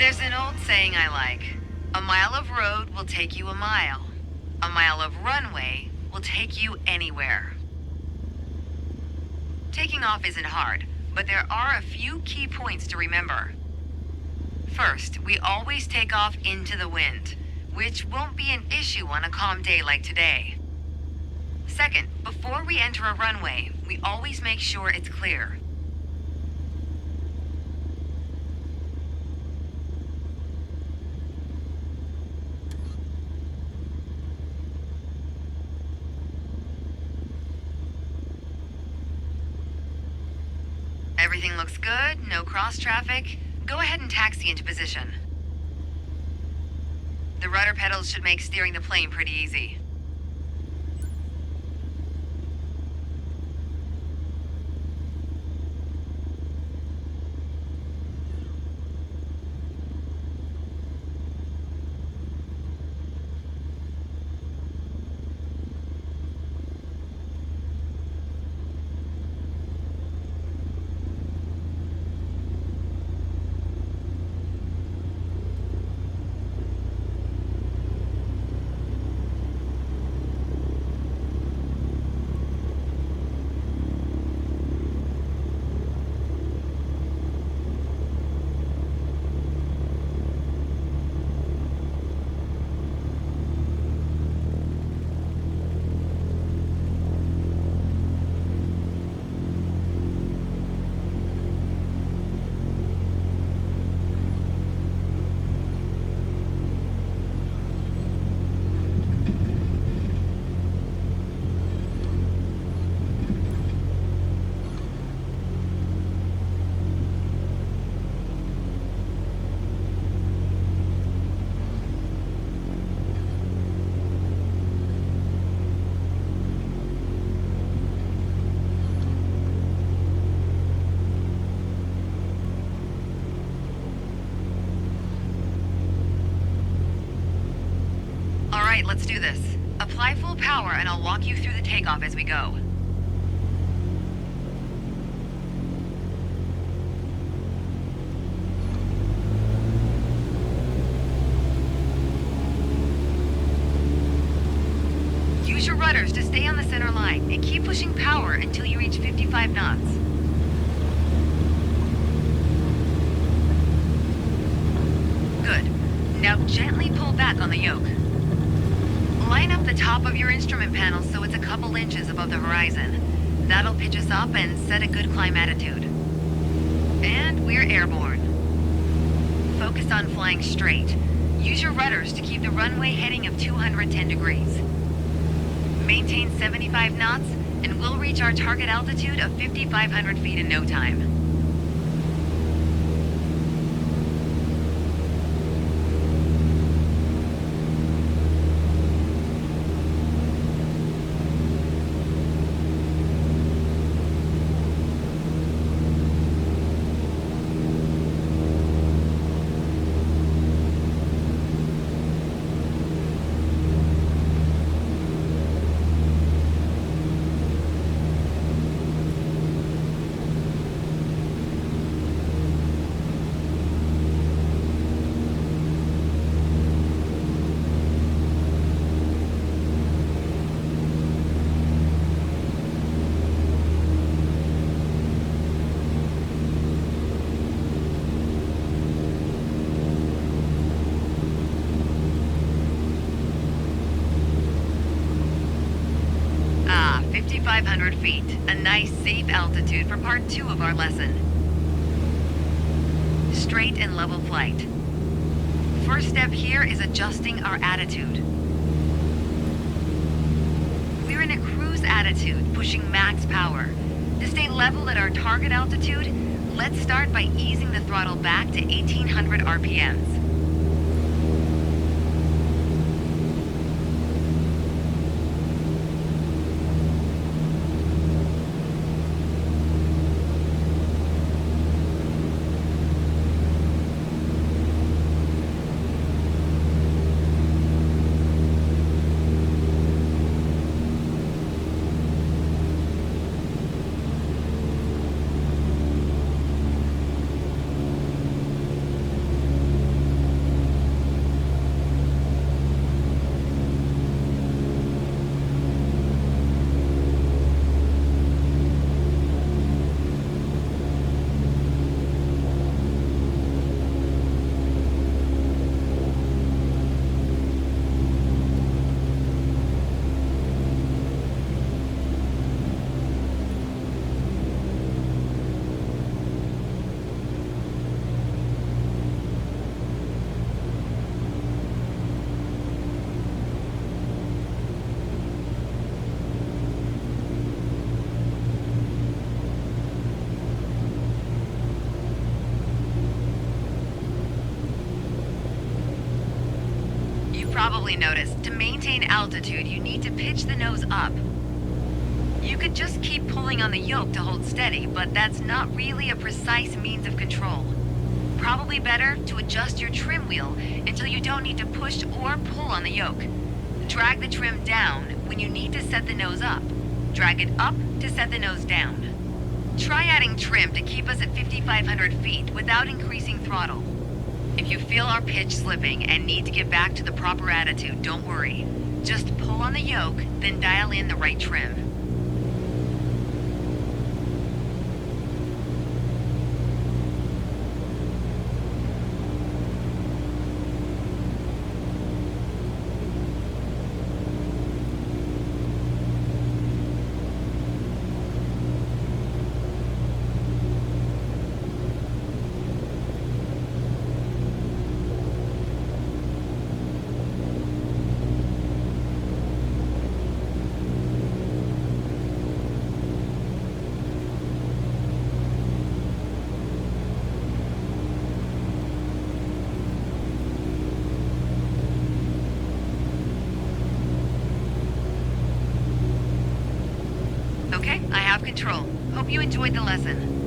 There's an old saying I like. A mile of road will take you a mile. A mile of runway will take you anywhere. Taking off isn't hard, but there are a few key points to remember. First, we always take off into the wind, which won't be an issue on a calm day like today. Second, before we enter a runway, we always make sure it's clear. Everything looks good, no cross traffic. Go ahead and taxi into position. The rudder pedals should make steering the plane pretty easy. All right, let's do this. Apply full power and I'll walk you through the takeoff as we go. Use your rudders to stay on the center line and keep pushing power until you reach 55 knots. Good. Now gently pull back on the yoke. Line up the top of your instrument panel so it's a couple inches above the horizon. That'll pitch us up and set a good climb attitude. And we're airborne. Focus on flying straight. Use your rudders to keep the runway heading of 210 degrees. Maintain 75 knots and we'll reach our target altitude of 5,500 feet in no time. Ah, 5,500 feet. A nice, safe altitude for part 2 of our lesson. Straight and level flight. First step here is adjusting our attitude. We're in a cruise attitude, pushing max power. To stay level at our target altitude, let's start by easing the throttle back to 1,800 RPMs. probably noticed, to maintain altitude, you need to pitch the nose up. You could just keep pulling on the yoke to hold steady, but that's not really a precise means of control. Probably better to adjust your trim wheel until you don't need to push or pull on the yoke. Drag the trim down when you need to set the nose up. Drag it up to set the nose down. Try adding trim to keep us at 5,500 feet without increasing throttle. If you feel our pitch slipping and need to get back to the proper attitude, don't worry. Just pull on the yoke, then dial in the right trim. Okay, I have control. Hope you enjoyed the lesson.